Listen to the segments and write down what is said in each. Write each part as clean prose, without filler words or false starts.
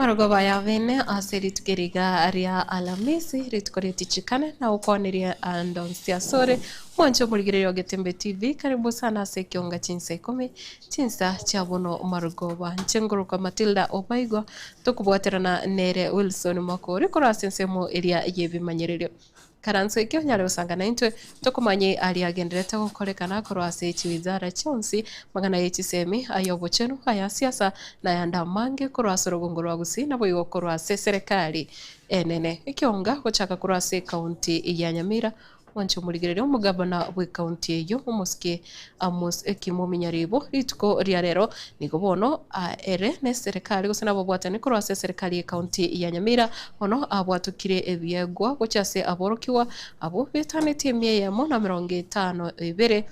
Marogoba ya vene aseri geriga aria alamisi ritkoreti chikane na ukoniria andonsia sore mwancho muligireyo Getembe TV. Karibu sana Ekeonga Chinsa Ikomi Chinsa chabono Marogoba nchengoroka Matildah Obaigwa tukubwaterana nere Wilson Makori korasensemo iria yebimanyererio karanso ikyo nyale usangana intwe tokumanye ali agenderete gukorekana korwase chiwizara chonsi magana yechisemi ayobo chenu aya siasa na yanda mange korwase rugungo rwa gusi na boyo korwase serikali enene Ekeonga gochaka korwase county ya Nyamira wancho muligerero umugabana we county eyo umuske amos Ikomi nyaribo ituko ria rero nigo bono ere ne serikali gusana bobwatane korwase serikali ya county ya Nyamira ono abwatukire ebyegwa gochase aborokiwa abo betanete myeyemo na 52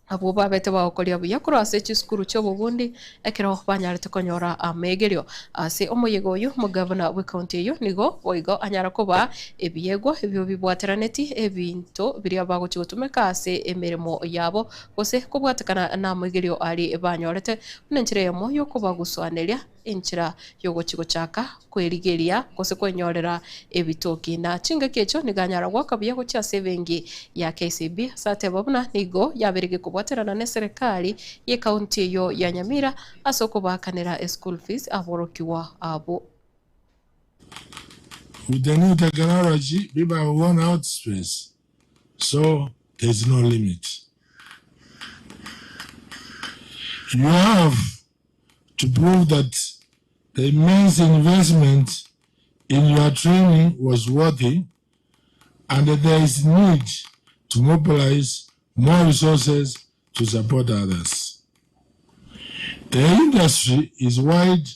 abo babete bakolia buya korwase chiskuru cyo bubundi ekero banyarete konyora amegerio ase omuyego yo mugabana we county yo nigo oigo anyara koba ebyego ebyo bibwateraneti ebinto biri abago chigotumeka ase emeremo yabo gose kubwatekana na amegerio ali banyorete nenchiremo yo koba guswanelia inchira yogo chigochaka kwerigeria gose kwenyorera ebitoki na chinga kecho niganyara gwakabuya gocha sevengi ya KCB sate babuna nigo yaberege kubwaterana ne serikali ye county yo ya Nyamira asoko bakanera school fees aborokiwa abo. With the new technology, people have run out space, so there's no limit. You have to prove that the immense investment in your training was worthy and that there is need to mobilize more resources to support others. The industry is wide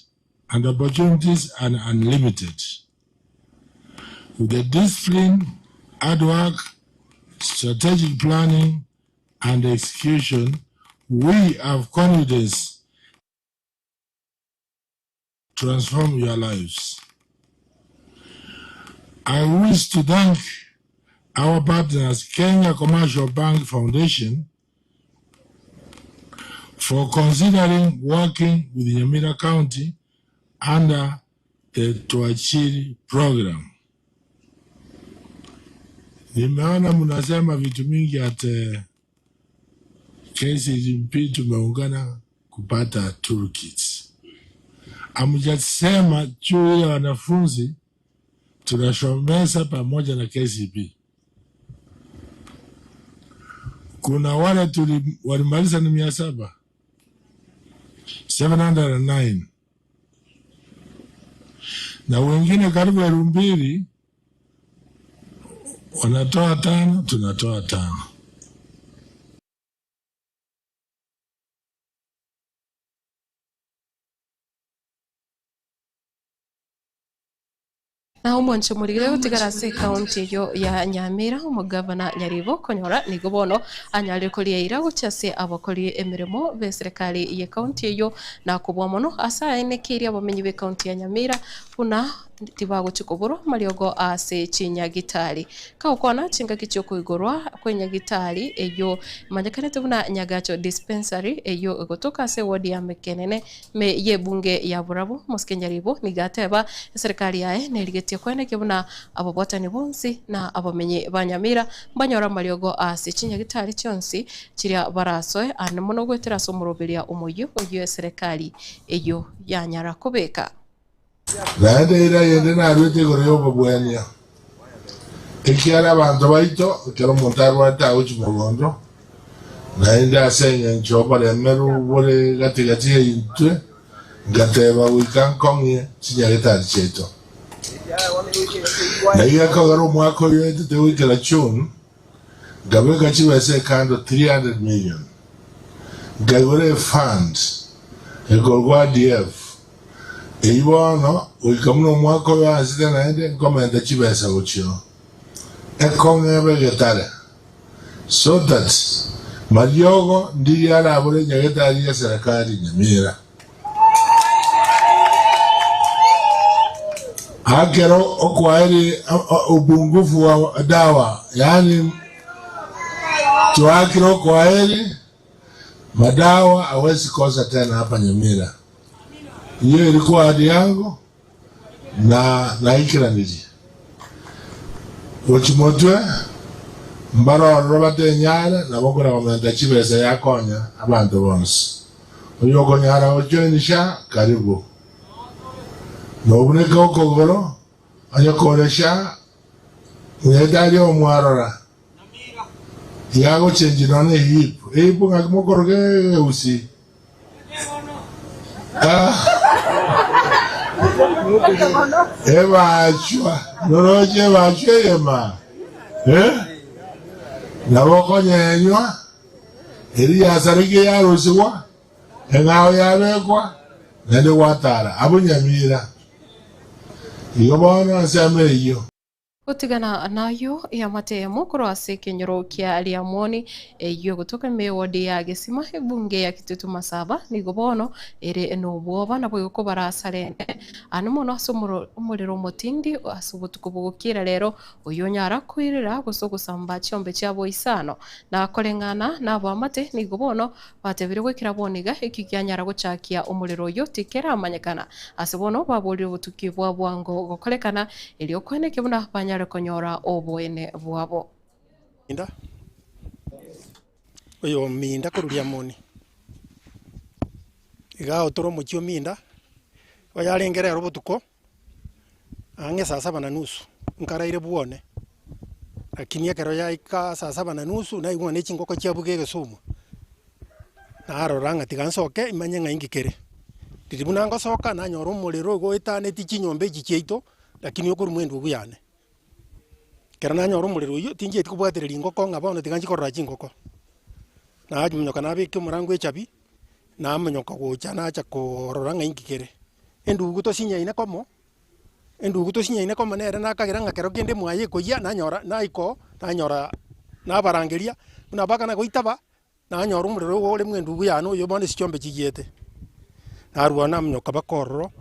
and opportunities are unlimited. With the discipline, hard work, strategic planning, and execution, we have confidence to transform your lives. I wish to thank our partners, Kenya Commercial Bank Foundation, for considering working with Nyamira County under the Tuachiri program. Nimeona mnasema vitu mingi at KCB tumeungana kupata toolkits. Amjasema juu ya wanafunzi tunashomesa pamoja na KCB. Kuna wale walimaliza ni 709 na wengine karibu 2000 wanatoa 5, tunatoa 5. Na umwancho muligire utigarase county yo ya Nyamira umugabana nyaribo konyora nigo bono anyare kolie ira guchase abakoli emiremo be serikali ye county yo na kubwa mono asa ene kiria bamenyi be county ya Nyamira kuna tibago chikoboro maliogo ase chinyagitari ka ukona chinga kicho kuigorwa kwenye gitari eyo manyakanete buna nyagacho dispensary eyo gotoka se wodi ya mekenene me ye bunge ya burabu moskenyaribo nigateba serikali yae nerigetie kwene kibuna abo botani bonsi na abamenye banyamira banyora maliogo ase chinyagitari chonsi chiria barasoe ane mono gwetera somuroberia umuyo oyo serikali eyo yanyara kubeka la ira yende na rwete goreo babwanya ekiara bantu baito kero montarwa ta uchimugondo na inda senya nchoba le meru bole gatigati yitwe gateba wikankonye chinyagitari cheto na iya kagaro mwako yete te wikela chun gabe gachibese kando 300 million gagore fund egorwa DF Ibono, uikamuno mwako ya asite naende komenda chibesa uchio. Ekeonga vegetare. So that Mariogo ndiye arabule nyagetari ya serikali Nyamira. Hakero okwaeri ubungufu wa dawa. Yani tuakiro okwaeri madawa hawezi kosa tena hapa Nyamira. Hiyo ilikuwa ahadi yangu na ikiraniri uchimotwe mbaro robate nyara na bokora komenda chibesa yakonya abantu bonse uyo konyara ojoinisha karibu nobuneka okogoro anyakoresha ngedali omwarora yago chenji none hip ngakimokoroge usi Evachwa noroje vachwe yema nabokonyenywa eri yasarige yarusiwa engao yabekwa nende watara abunyamira iyo bono nseme iyo utigana nayo ya matemo kurwase kenyoro kia liamoni iyo kutoka mewodi ya gesima bunge ya kitutu masaba nigo bono ere no boba na boyo ko barasarene anumono umuriro mutindi asubutukubukira rero uyo nyara kwirira gusogusamba cyombe cyabo isano na kolengana nabo amate nigo bono batebire gwekira boniga ikigyanyara gucakia umuriro yo tikera amanyakana asibono babulira butukibwa bwango gokolekana iliyo kwene kibuna banya konyora obwene bwabo inda oyo minda kurulia moni iga otoro muchio minda oyarengera robotuko ange saa 7:30 nkaraire buone lakini akero yaika saa 7:30 na igwa nechi ngoko chiabuge gesumu naroranga tigansoke imanye ngingikere ndibuna ngosoka na nyoro umuriro goitane tichinyombe chicheito lakini okuru mwendu buyane kerana nyoro umuriro uyu tinje tikubwatereri ngoko ngabono tiganji korora chingoko na ajumnyoka nabike murango echabi na amanyoka gocha na acha korora ngingikere endugu to sinya ine komo nere nakagira ngakero kende mwaye koya na nyora na iko na nyora na barangeria na baka na goitaba na nyora umuriro wo ore mwendu yano yo bone sichombe chigiyete na ruana mnyoka bakororo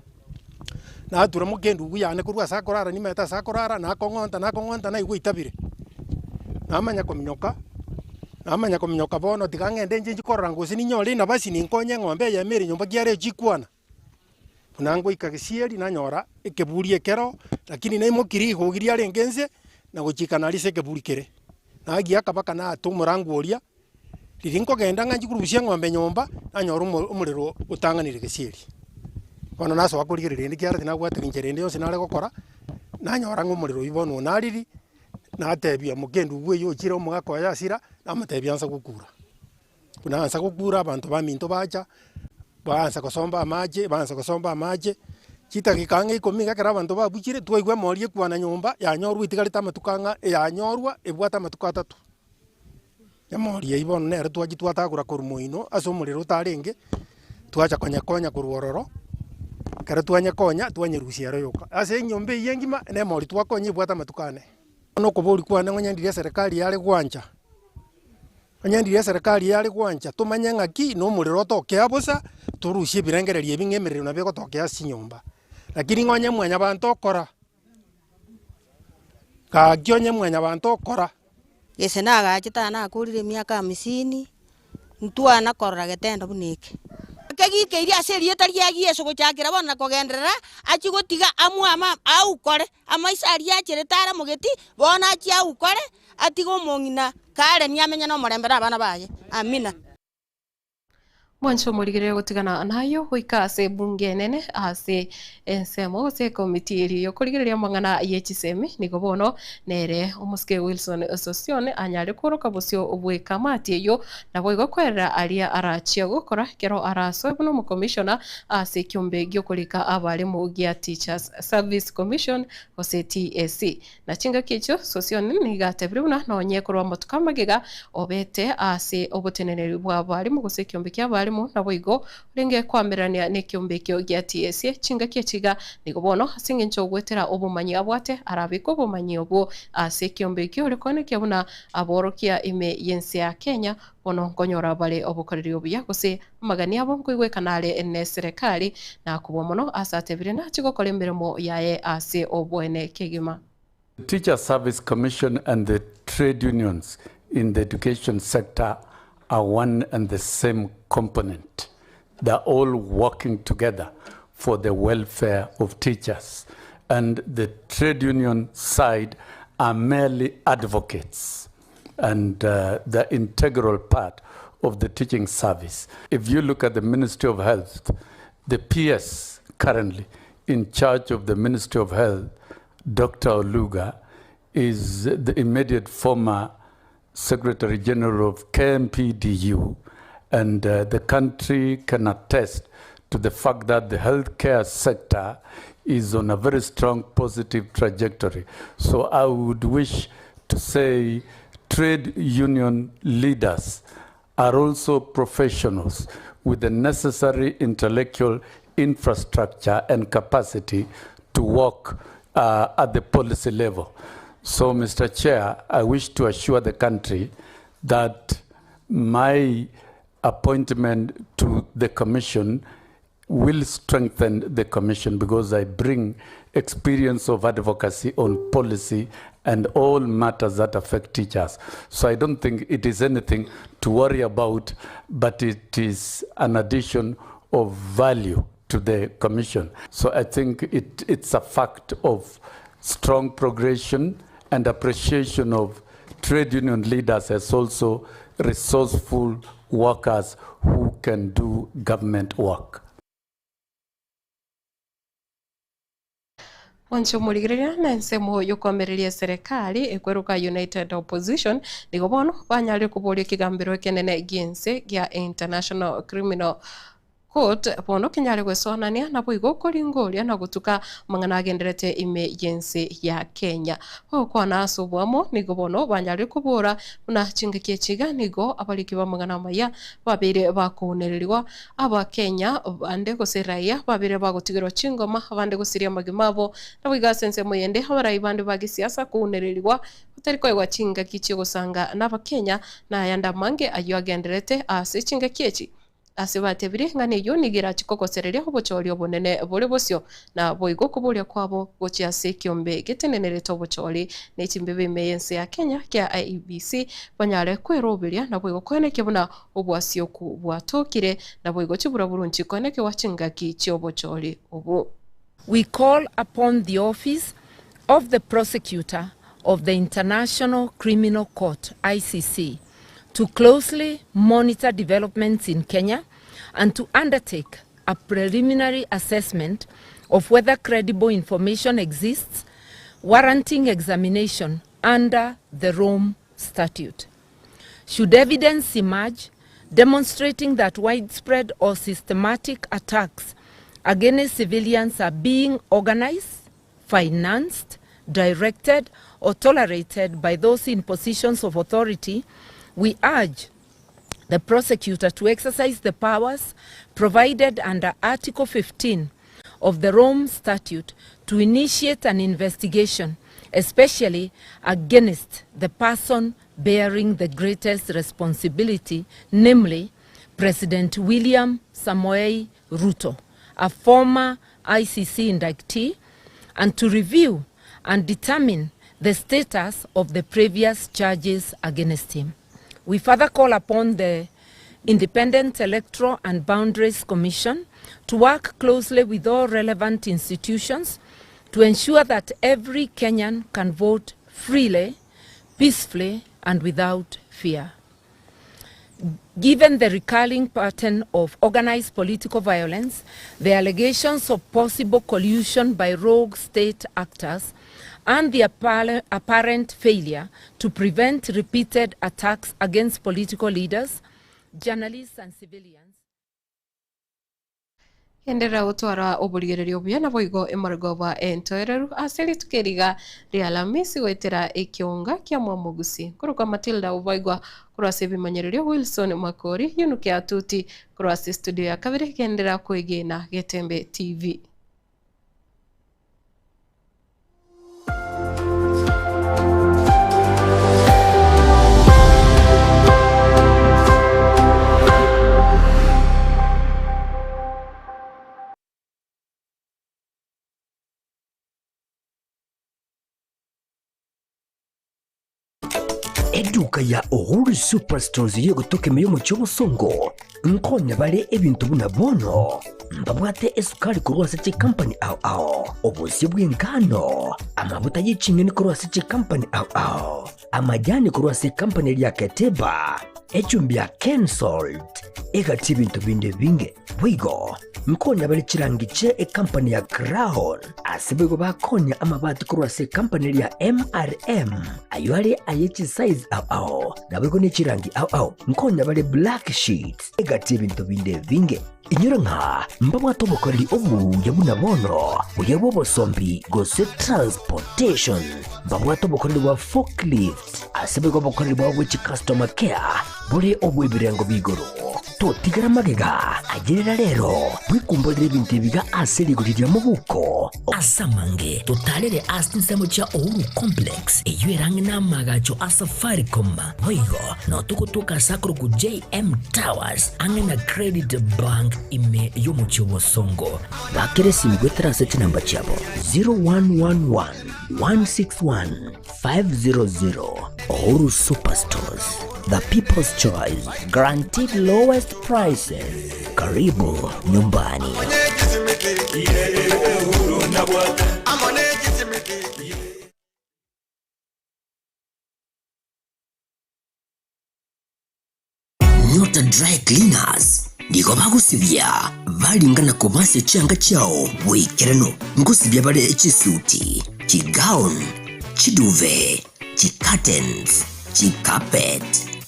na atura mugendu yane kurwa sakorara ni meta sakorara na kongonta na igwitabire namanya komnyoka bono tigangende nje chikorora ngosi ni nyore na basi ni nkonye ngombe ya mere nyumba kiare chikwana punango ikagisieri na nyora ikeburie kero lakini naimo kiri gogiria rengenze na gochikana lise keburikere na agia kabaka na atumurangu oria lirinko genda nganji kurubusia ngombe nyomba na nyora umuriro utanganire gisieri bono naso akurigirire ndikiara tina gwate kinjerende yose nare gukora na nyora ngumuriro ibono nariri na atebia mugendu gwe yo chira omugako yasira na matebia ansa gukura kuna ansa gukura abantu baminto bacha bansa kosomba amaje chita gikange Ikomi gakera abantu babukire twaigwe morie kwana nyomba ya nyorwa itigarita matukanga ya nyorwa ebwata matuka 3 ya morie ibono nere twagitwatagura kurumuino aso muriro utarenge twacha konya kuruororo kara twanya konya twanyerusia royoka ase nyombe yengima ne mori twakonye bwata matukane no kobori kwana ngonyandire serikali yale gwancha tumanya ngaki no muriro toke abusa turushie birengererie bingemerero na bego toke asinyomba lakini ngonya mwanya bantu okora ka gyonye mwanya bantu okora yese naga chitana akurire miaka 50 ntwana korora getendo bunike kegike iria serie tari agie so gochakira bona kogenderera achigotiga amwama au kore amaisa aria chiretara mugeti bona achi au kore atigo mongina kare niamenya no morembera abana baye amina mwancho murigire gutigana nayo huikase bunge nene ase ensemo se komiti yo kurigireria mangana yechisemi nigo bono nere umuske Wilson Association anyare kuruka busyo ubwe kamati yo nabo igokwerera aria arachia gukora kero araso buno mu commissioner ase kyombe gyo kulika abali mu gia Teachers Service Commission ose TSC na chinga kicho association ni gatebiruna no nyekorwa mutukamagega obete ase obuteneneri bwa bali mu guse kyombe kya bali nabo igo renge kwamerania ne kyombekyo gya TSC chinga kyechiga nigo bono asinge ncho gwetera obumanyi abwate arabiko obumanyi obo ase kyombekyo rekone kyabuna aborokia ime yense ya Kenya bono nkonyora bale obukoreri obuya gose magani abo nkoigwe kanale ene serikali na kubo mono asatebire na chigokole mirimo yaye ase obwene kegima. The Teacher Service Commission and the trade unions in the education sector are one and the same component. They're all working together for the welfare of teachers. and the trade union side are merely advocates and the integral part of the teaching service. If you look at the Ministry of Health, the PS currently in charge of the Ministry of Health, Dr. Oluga, is the immediate former Secretary General of KMPDU, and the country can attest to the fact that the healthcare sector is on a very strong positive trajectory. So I would wish to say trade union leaders are also professionals with the necessary intellectual infrastructure and capacity to work at the policy level. So, Mr. Chair, I wish to assure the country that my appointment to the Commission will strengthen the Commission because I bring experience of advocacy on policy and all matters that affect teachers. So I don't think it is anything to worry about, but it is an addition of value to the Commission. So I think it's a fact of strong progression and appreciation of trade union leaders as also resourceful workers who can do government work. wanchumurigirira na nsemo yukomereria serikali ekweruka United Opposition nigo bono banyari kuburia kigambiro kenene ginse gya International Criminal Court bono kinyari gwesonania na boigo koringoria na gutuka mangana agenderete emergency ya Kenya okwana asubwamo nigo bono banyari kubura na chingikie chiga nigo abaliki ba mangana maya babire bakunerirwa aba Kenya bande gusiraya babire bagutigirwa chingoma bande gusiria magimabo na boiga sense moyende habarai bande bagisiasa kunerirwa utariko igwa chinga kichi gusanga n'aba Kenya na yanda mange ayo agenderete ase chinga kiechi asibatebire ngane yo nigira chikokosereria obochori obonene bore bosio na boigo kuburia kwabo gochia sekiombe getenenere tobochori nechimbe meyense ya Kenya kya IEBC banyare kweroberia na boigo kweneke buna obwasio ku bwatokire na boigo chibura burunchi kweneke wachingaki chiobochori obo. We call upon the office of the prosecutor of the International Criminal Court ICC to closely monitor developments in Kenya and to undertake a preliminary assessment of whether credible information exists warranting examination under the Rome Statute. Should evidence emerge demonstrating that widespread or systematic attacks against civilians are being organized, financed, directed, or tolerated by those in positions of authority, we urge the prosecutor to exercise the powers provided under Article 15 of the Rome Statute to initiate an investigation, especially against the person bearing the greatest responsibility, namely President William Samoei Ruto, a former ICC inductee, and to review and determine the status of the previous charges against him. We further call upon the Independent Electoral and Boundaries Commission to work closely with all relevant institutions to ensure that every Kenyan can vote freely, peacefully, and without fear. Given the recurring pattern of organized political violence, the allegations of possible collusion by rogue state actors, and the apparent failure to prevent repeated attacks against political leaders, journalists, and civilians. Endera utwara oburigererio buya na boigo emargoba entoereru aseli tukeriga rialamisi wetera Ekeonga kya mwamugusi kuruka Matildah Obaigwa kurase bimanyererio Wilson Makori yunuke atuti kurase studio ya kabiri kendera kwegena Getembe TV. Eduka eduka ya Uhuru Superstores yo gutoka miyomo cy'obusongo nkonya bale ebintu bunabono mbabwate esukari kurwasa chi company ao obusi bw'engano amavuta y'icingeni kurwasa chi company ao amajani kurwasa company ya Keteba echumbi ya Kensalt egati bintu binde binge bwigo nkonya bale chirangiche company ya Crown asibego bakonya amabati kurwasa company ya MRM aywale ayechi size ao nabego ni chirangi ao nkonya bale black sheet egati ibintu binde vinge inyura nka mbabwa tobokoreri obu yabunabono uyabo bosombi gose transportation mbabwa tobokoreri wa forklift asibego bokoreri wa which customer care buri obu ibirengo bigoro totigara magega agirira rero bwikumbolera ibintu biga aserigurira mu buko asamange totalere astisemo cha Uhuru complex eyuerange namagacho asafaricom hoigo no tukutuka sakro ku JM Towers angena credit bank ime yomuchi wosongo bakere simgwetra seti namba chabo 0111 161 500 Uhuru Superstores, the people's choice, guaranteed lowest prices. Karibu nyumbani. Nyota Dry Cleaners ndigo bagusibya balingana kubase cyanga cyao bwikirano ngusibya bale ekisuti kigown kiduve curtains carpet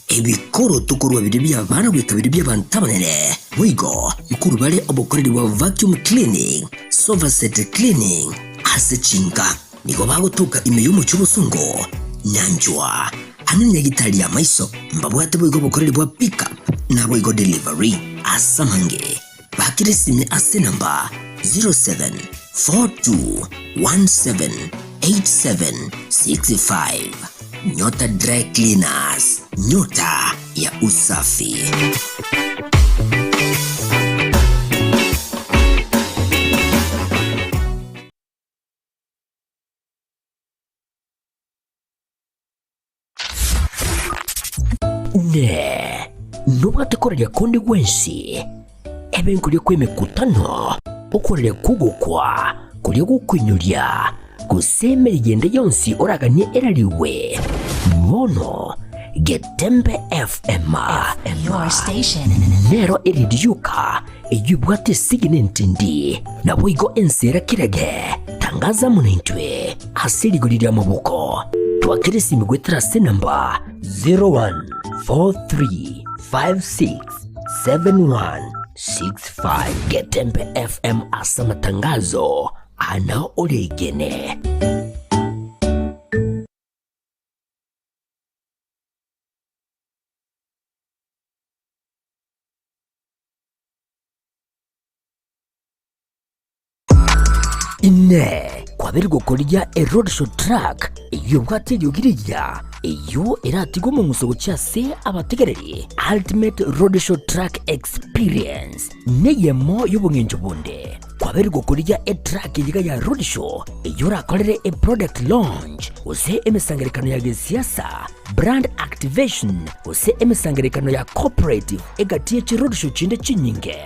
ebikoro tukurwa bidibya bana bikabiri by'abantabanere wigo mukuru bale obokoreri wa vacuum cleaning sofa set cleaning asechinga nigo bagutuka imeyo mu cy'ubusungo nyanjwa ananya gitali ya maiso mbabwate bwigo bokoreri bwa pick up na bwigo delivery asamange bakirisime ase namba 0742178765 Nyota Dry Cleaners, nyota ya usafi. Ne, nubate korya kundi wensi ebe nkuliye kwemekutano okorya kugukwa kuliye gukwinyurya kuseme ligende yonsi oraganye eraliwe mono Getembe FM your station nero eridiuka eyubwate signent ndi na bwigo ensera kirage tangaza munintwe aserigulira mabuko twakirisi migwetra senamba 0143567165 Getembe FM asa matangazo ana olegene. Ine kwabergo kolija road show track iyo bwate yogirija iyo eratigo mu musogo cyase abategereri ultimate road show track experience neyemo y'ubungenjo bunde kwabergo kolija track yiga ya road show iyo rakolere product launch ose emesangerekano ya siasa brand activation ose emesangerekano ya cooperative egatiye road show chinde chinyinge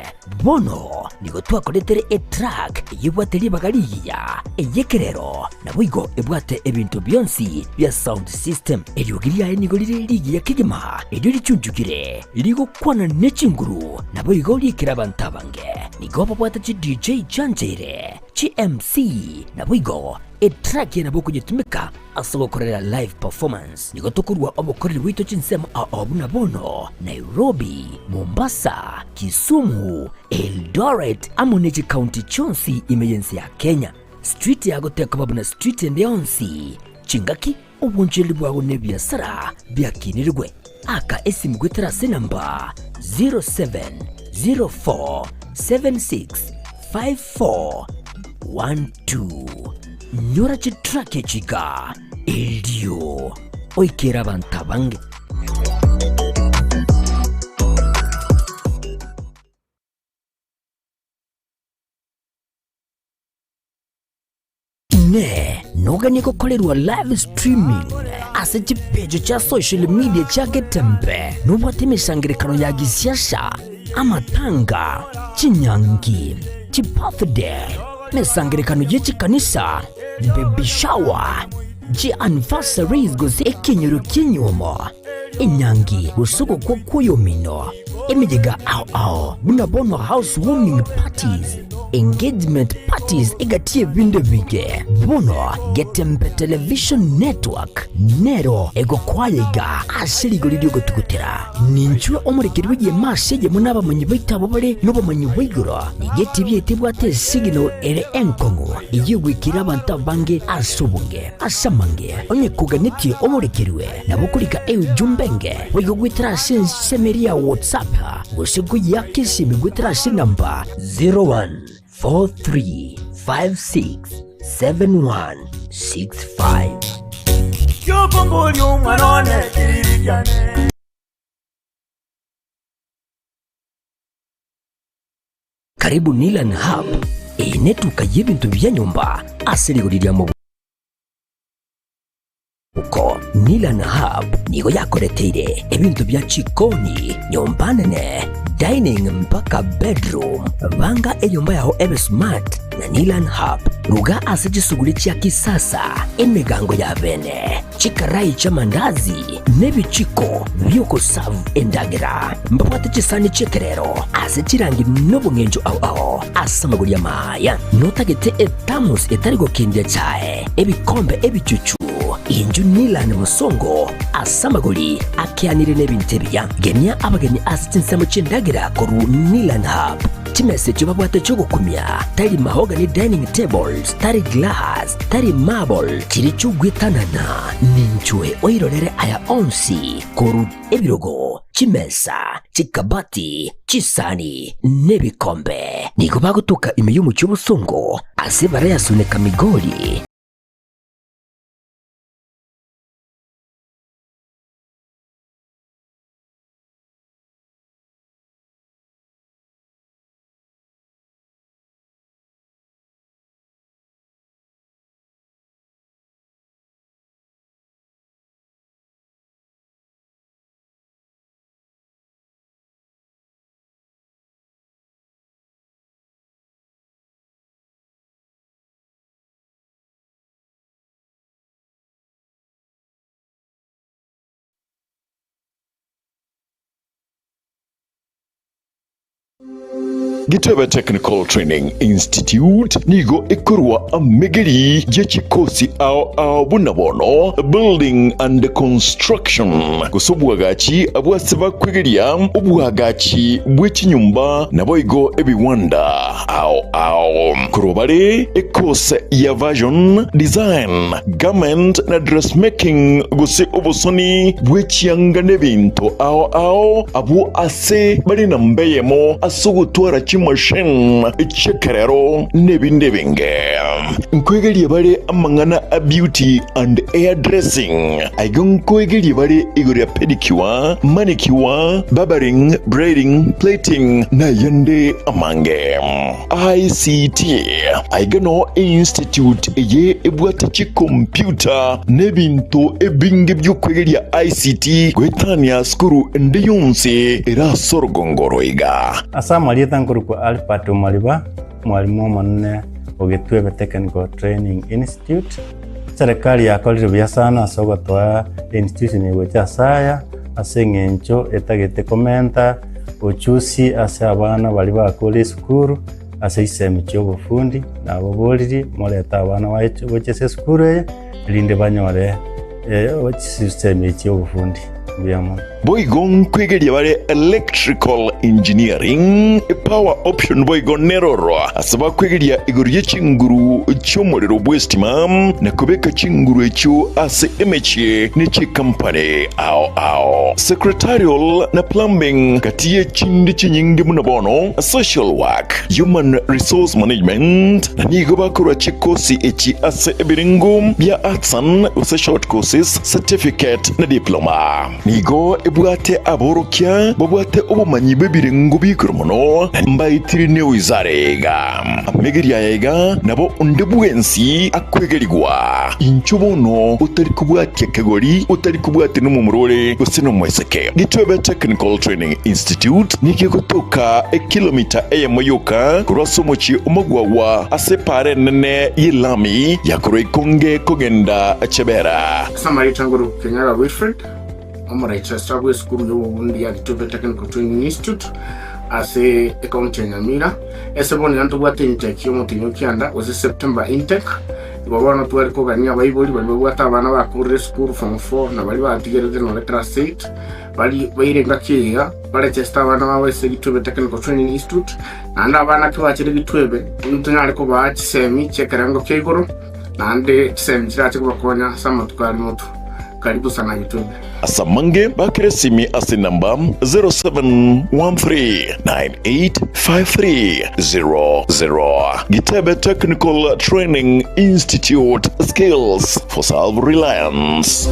bono nigo twakoletere track yibwate libagaliya eyekerero na bwigo ebwate ebintu byonsi bya sound system eliyogiriya nigo liri ya kigema elyo lichunjukire ligo kwana nechinguru na bwigo likira bantabange nigo babwate chi DJ Janjere chi MC na bwigo track yana boko jitumika asobo korera live performance nigo tokurwa obokoreri wito chinsema abuna bono Nairobi, Mombasa, Kisumu, Eldoret amoneji county chonsi emergency ya Kenya street ya goteka babuna street ndeyonsi chingaki obunjeli bwago nebyasara byakinirwe aka esimgwetera senamba 0704765412 nyora chitrake chika elio oikera bantabange ne noganie gukorerwa live streaming ase chipejo cha social media cha Getembe nubwate misangirikano ya gisiasha amatanga chinyangi chibirthday misangirikano yechikanisa baby shower anniversaries gose ekinyoro kinyomo inyangi usuko kwa kuyomino imijiga ao bunabono housewarming parties engagement parties igatie vinde vige bono Getembe Television Network nero ego kwayega ashirigo lidio gotugutera ninchwe omurikirwe ye masege munaba manyibaita babale no bamanyibigoro igetibiye tibwate signal ere enkongo iyigwikira abantu bange asubunge asamange onye kuganitie omurikirwe nabukulika jumbenge wigwitira semeria WhatsApp usiku ya Kisii gwitira namba 0143567165 Yopongolyo mwanone tirijane. Karibu Nilan Hub enetuka y'ebintu bya nyumba asirigurira mu uko Nilan Hub nigo yakoreteire ebintu bya chikoni nyumba nene dining mpaka bedroom banga enyumba yaho ebe smart na Nilan Hub ruga asijisuguli cha kisasa emigango ya bene chikarai cha mandazi nebichiko byuko serve endagera mbapate chisani chekerero asichirangi nobo ngenjo ao asamaguli ya maya notagete etamus etarigo kindya chae ebikombe ebichuchu inju Nilan Musongo asamaguli akianire nebintebya genya abageni asitinsa chendagira koru Nilan Hub chimese chobabwate chogukumya tari mahogany dining tables tari glass tari marble chiri chugwitanana ninchwe oirorere aya onsi koru ebirogo chimesa chikabati chisani nebikombe niko bagutuka imiyumu cy'ubusongo asibara yasuneka migoli Getembe Technical Training Institute nigo ekorwa amegeri jechikosi ao bunabono building and construction kusobwagachi abwasaba kwegeria obwagachi bwechinyumba naboigo ebiwanda ao kurobare ekose ya version design garment na dressmaking gose obosoni bwechianga nebinto ao abu ase bari nambeyemo asugutwara machine chekerero nebindebinge nkwegeli bare amangana a beauty and hair dressing aigon kwegeli bare igorya pedicure manicure barbering braiding plating na yande amange ICT aigono institute ye ebwata chi computer nebinto ebinge by'okwegeli ICT gwetania skuru ndeyonse era sorgongoroiga asamali tankuruko alpatu maliba mwalimu manne Getembe Technical Training Institute serikali yakolire bya sana sogotwa institution yegocha saya asengencho etagete komenta ochusi ase abana bali bakole skuru ase isemi cyobufundi nabo boliri moleta abana wacho bochese skuru linde banyore system cyobufundi byamo boigon kwegelia bare electrical engineering power option boigon neroro asaba kwegelia igoriye chinguru cyomorero bwestima na kubeka chinguru echo ase emeche neche company ao secretarial na plumbing katiye chindi chinyingi munabono social work human resource management na nigo bakora chikosi echi ase ebiringo bya arts and short courses certificate na diploma nigo ebwate aborokia babwate obumanyi bwebirengo bikuru muno mbaitiri ne wizarega megeria yega nabo ndebwensi akwegerigwa inchobono utari kubwate kegori utari kubwate no mumurore gusino mweseke Getembe Technical Training Institute nike kutoka kilomita eyemoyoka kurasomochi umagwawa asepare nene yilami yakoro Ikonge kogenda chebera samari tanguru kenyara Wilfred omaraita struggle school yo wundi ya Getembe Technical Training Institute ase Ekeonga Nyamira eseboni yantu bwate intake yo mutinyo kyanda was September intake babana twari ko ganya bayiboli bali bwata abana bakure school from 4 na bali batigereze no class 8 bali bayirenga kiya bali testa abana bawese Getembe Technical Training Institute nanda abana kibakire Getembe n'utunyare ko bacisemi chekerango kegoro nande kisemi kirate ko bakonya sama tukari moto karibu sana Getembe asamange bakiresimi ase namba 0713985300 Getembe Technical Training Institute, skills for self-reliance.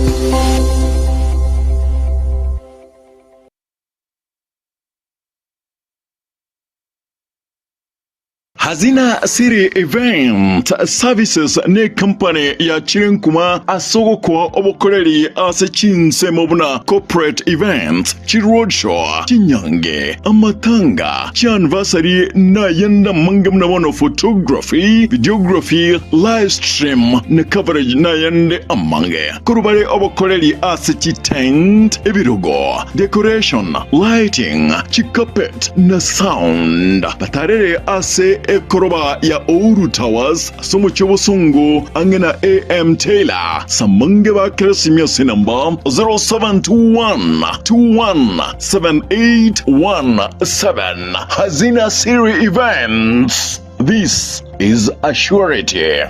Hazina Siri Event Services ne company ya Chirenkuma asogo kwa obokoreri ase Chinsa mobuna corporate event chiroadshow chinyange amatanga chianniversary na yenda mangamna wono photography videography live stream ne coverage na yende amange kurubare obokoreri ase tent ebirogo decoration lighting chikapet na sound batarere ase Koroba ya Ouru Towers somo chobosungu angena AM Taylor samange ba kresimia sinamba 0721217817 Hazina Siri Events. This is a surety.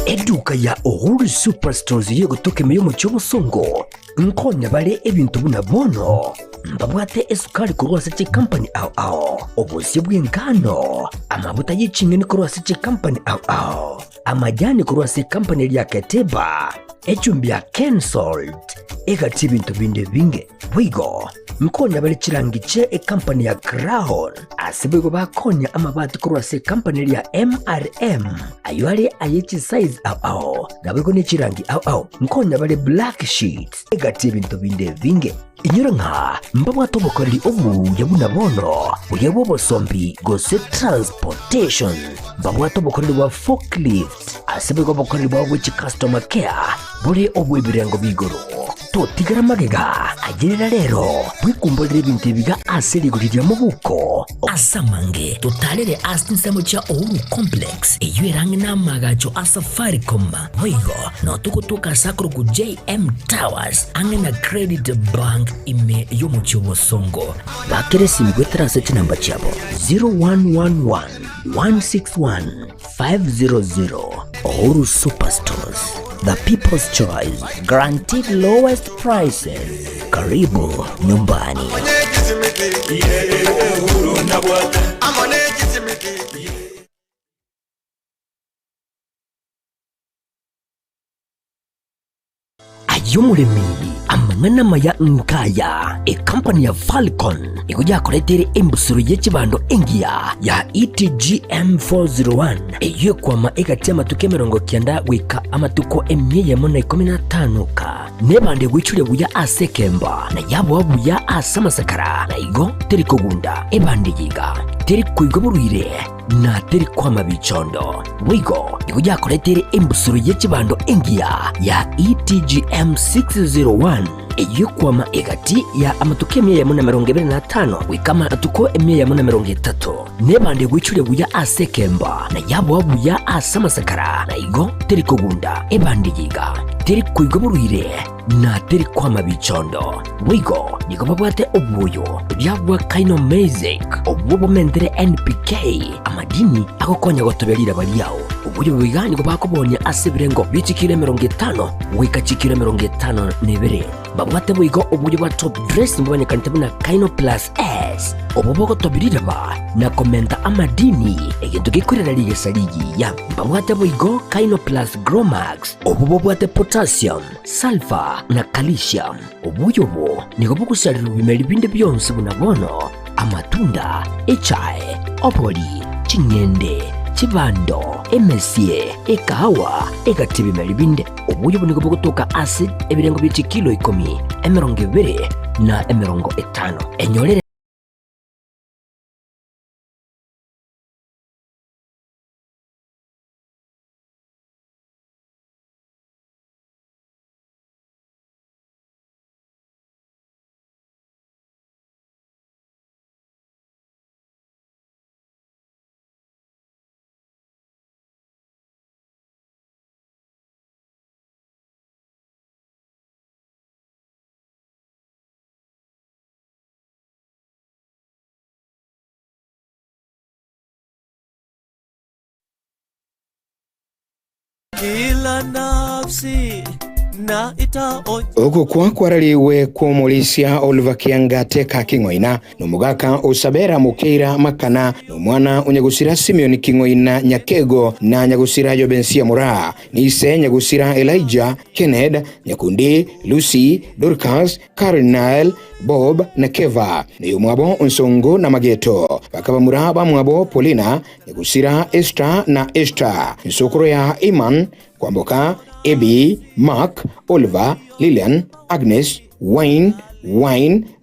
Eduka ya Ouru Superstores yego toke meyo muchobo songo nkonya bale ebintu buna bono mbabwate esukari kurwasa chi company ao obusi bw'engano amabuta y'icingeni kurwasa chi company ao amajani kurwasa company ya Keteba echumbi ya Salt egati bintu binde binge bwigo nkonya bale chirangiche company ya Crown asibego bakonya amabati kurwasa company ya MRM aywale ayechi size ao nabego ne chirangi ao nkonya bale black sheet egati bintu binde binge inyura nka mbabwa tobokoreri obu yabuna bono uyabo bosombi gose transportation mbabwa tobokoreri wa forklift asibego bokoreri wa which customer care buri obu ibirengo bigoro totigara magega agerera rero bwikumbolere ibintu biga aserigurira mu buko asamange totalere asinsemo cha Ouru complex eyuerange na magacho asafaricom hoigo no tukutuka sakro ku JM Towers angena credit bank ime yomu chobo songo bakiresi mgwetra seti namba chabo 0111-161-500 Ouru Superstores, the people's choice, guaranteed lowest prices. Karibu nyumbani. Ayumuremi amangana maya nkaya company ya Falcon ikuja kuletere embusuru y'ekibando engia ya ETGM 401 eyo kwama ekati amatuke 90 wika amatuko 115 ka nebande gwichure buya asekemba na yabo wabuya asamasakara na igo teri kogunda ebande yiga teri kuigoburire na teri kwama bichondo wigo ikuja kuletere embusuru y'ekibando engia ya ETGM 601 eyokwama egati ya amatuke 125 wikama atuko 130 nebande gwichure buya asekemba na yabo wabuya asamasakara na igo teri kogunda ebande yiga teri kuigoburire na teri kwama bichondo wigo niko babwate obuyo byabwa kaino music obubo mendere NPK amadini akokonya gotoberira bali yawo ubuyo bwigani ko bakobonya asebirengo bichikire 50 wikachikire 52 babwate boigo obuyo bwa top dress mbone kantabuna Kaino Plus S obobogo tobirira ba na komenta amadini egintu gikurira ligesaligi ya babwate boigo Kaino Plus Grow Max obobobwate potassium sulfur na calcium obuyo bo nigo bukusarira bimeli binde byonse bunabono amatunda echae opoli chinyende chibando emesie ekawa egatibi melibinde obuyo bunigo bukutoka acid ebirengo biti kilo 10 emerongo 2 na emerongo 5 enyolere kila nafsi na itaonye uku kwaraliwe kumulisya Oliver Kiangate ka King'oina numugaka usabera mukeira makana numwana unyagusira Simeon King'oina Nyakego na nyagusira Jobensia Mura nise nyagusira Elijah Kenneth Nyakundi Lucy Dorcas Cardinal Bob na Keva niyo mwabo Nsongo na Mageto bakaba muraba mwabo Polina nyagusira Esther na Esther nsokoro ya Iman kwamboka Ebi, Mark, Oliver, Lillian, Agnes, Wayne,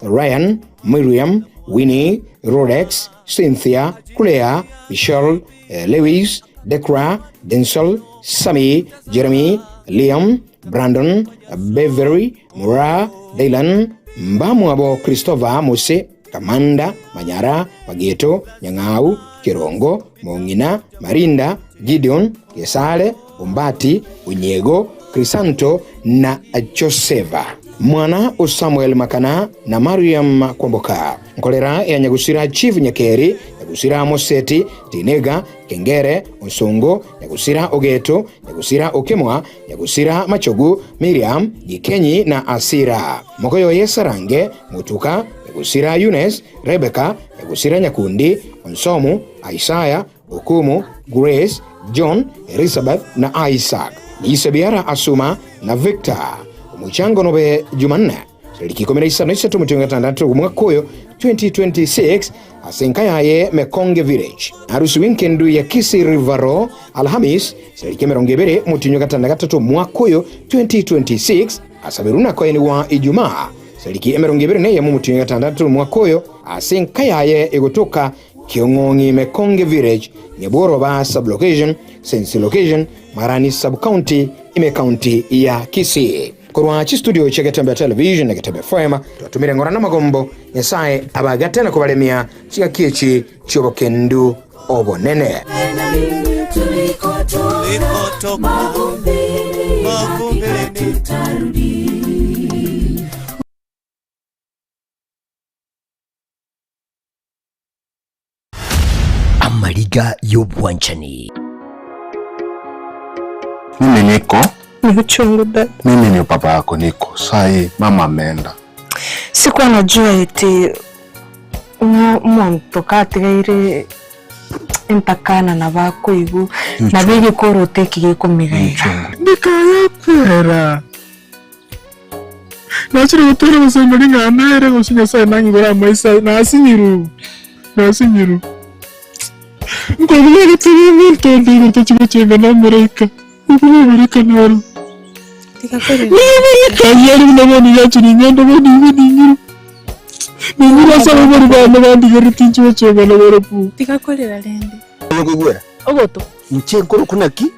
Ryan, Miriam, Winnie, Rolex, Cynthia, Claire, Michelle, Lewis, Dekra, Denzel, Sammy, Jeremy, Liam, Brandon, Beverly, Mura, Dylan, Mbamwabo Christopher, Mose, Kamanda, Manyara, Mageto, Nyang'au, Kirongo, Mongina, Marinda, Gideon, Kesale, Bombati, Unyego, Crisanto na Joseva. Mwana o Samuel Makana na Mariam Kwamboka. Nkolera ya nyagusira Chief Nyakeri, nyagusira Moseti, Tinega, Kengere, Nsongo, nyagusira Ogeto, nyagusira Okemwa, nyagusira Machogu, Miriam, Gikenyi na Asira. Mokoyo Yesarange, Mutuka, nyagusira Yunes, Rebecca, nyagusira Nyakundi, Onsomu, Isaiah, Okumu, Grace, John, Elizabeth na Isaac. Nisebiara Asuma na Victor. Umuchango nobe Jumanne. Serikikomerisa isatu tumutunga tandatu kumwakoyo 2026 asenkayaye Mekonge Village. Harusi weekendu ya Kisii Rivaro Alhamis serikemerongebere mutunga tandatu mwakoyo 2026 asabiruna koeni wa Ijumaa. Seriki emerongebere ne ya mutunga tandatu mwakoyo asenkayaye egotoka Kiongongi Mekonge Village, Nyeboroba Sublocation, Sensi Location, Marani Sub-County, ime county ya Kisii. Kurwa studio cha Getembe Television na Getembe FM, tuwatumire ngorana magombo, nyesae abagate na kubalemia, chika kiechi, chobokendu, obo nene. Amariga y'obwanchani. Mimi niko Nichungu dada. Mimi ni papa yako niko. Sai mama ameenda. Sikuwa najua eti mwanto katigire entakana na bako igu na bigi korote kigikumigaira. Ndikaya kwera. Nachiri gutora musengeri ngana gusinya sai nangora maisa nasinyiru. Ngomwe gitiri tindi gutachichenga na Amerika. Amerika nalo. Tikakore. Mimi kayari naboni yacu nyendo boni nyiro. Mimi nasaba bari bana bandi garitincho chenga na barapu. Tikakorera rende. Ngugwera. Ogoto. Nchenkuru kunaki?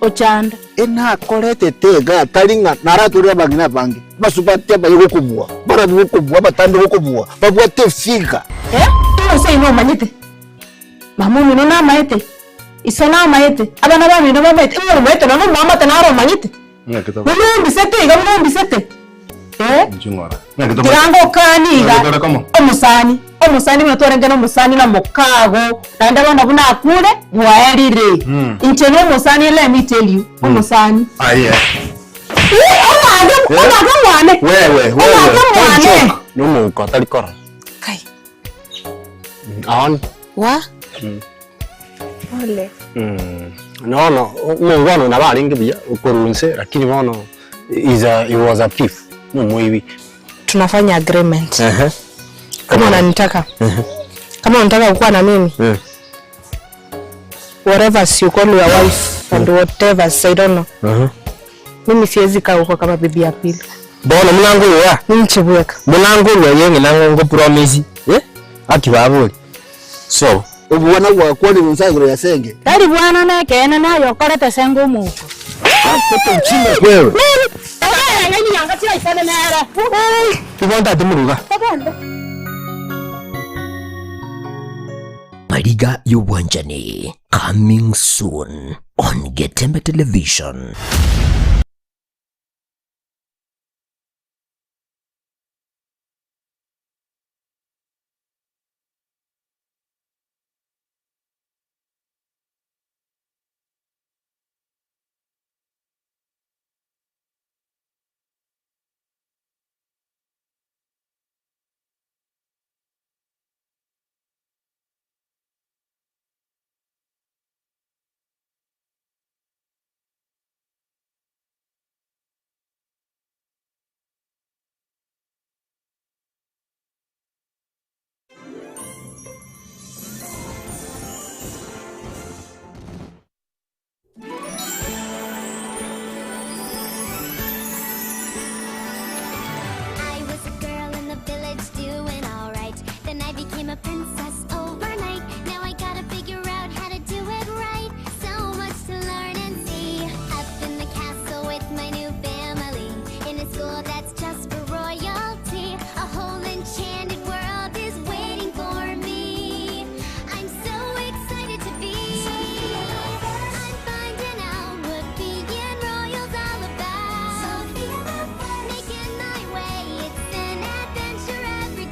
Ochanda. Ena korete tega taringa naraturia bagina bangi. Basupate bayo kubwa. Bara kubwa batande kubwa. Babwate fika. Tuose ino manyite. Mamuno no namaete. Isona maete. Abana bami no maete. Iyo maete no mama tanaro manyite. Ngakita. Muno bisete, gamuno bisete. Njingora. Kirango kaniga. Omusani mwatorenge no musani na mokago. Nanda bana buna akure bwaerire. Inteno musani let me tell you. Omusani. Ah yeah. Omwana Wewe. Numu uko talikora. Kai. On. Wa? Ole. No, mungono na bali ngi ukurunse lakini bono he was a thief. Mumwiwi. Tunafanya agreement. Kama unanitaka. Kama unataka kuwa na mimi. Whatever you call your wife and whatever I don't know. Mimi siwezi kaa huko kama bibi ya pili. Bona mlango ya. Nimchebweka. Mlango ya yengi nango promise. Akibabuli. So, ubwana wa kwani msagiro ya senge. Dali bwana na kena nayo koleta sengo muko. Chime kwewe. Ngani nyanga tira ifane nara. Tubonda tumuruga. Mariga y'Ubuwanjani, coming soon on Getembe Television.